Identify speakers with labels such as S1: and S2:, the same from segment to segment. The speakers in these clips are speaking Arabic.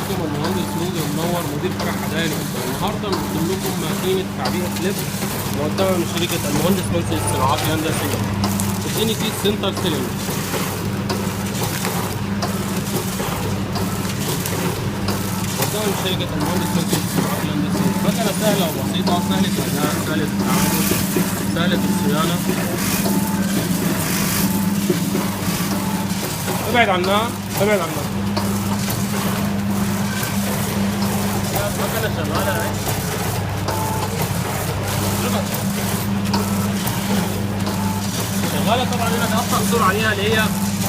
S1: معاكم المهندس نور منور مدير فرع حدائق. النهارده بنقدم لكم ماكينه تعبئه لب مقدمه من شركه المهندس منسي للصناعات الهندسيه. اديني كيس سنتر سيلينج. مقدمه من شركه المهندس منسي للصناعات الهندسيه. مكنه سهله وبسيطه، سهله الاداء، سهله التعامل، سهله الصيانه. ابعد عنها، ابعد عنها. المكنه شغاله اهي. شغاله طبعا. هنا تقطع السرعه عليها اللي هي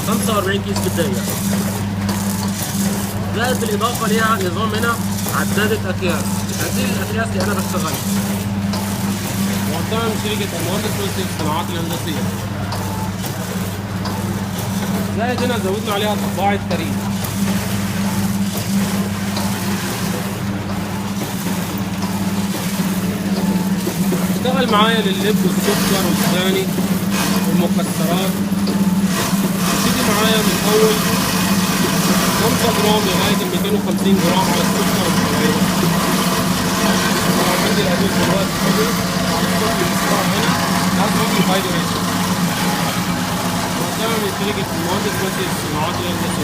S1: 45 كيس في الدقيقه. زائد بالاضافه ليها نظام هنا عداده اكياس. هذه الاكياس اللي انا بشتغلها مقدمه من شركه المهندس منسي للصناعات الهندسيه. زائد هنا زودنا عليها طباعه كريم. اشتغل معايا لللب والسكر والثاني والمكسرات. تيجي معايا من اول 5 جرام لغايه 250 جرام على السكر والشعير. طبعا عندي الادوات دلوقتي حلو على السكر المختار هنا لازم اجي فايدو ريشن. مقدمه من شركه المهندس منسي للصناعات الهندسيه.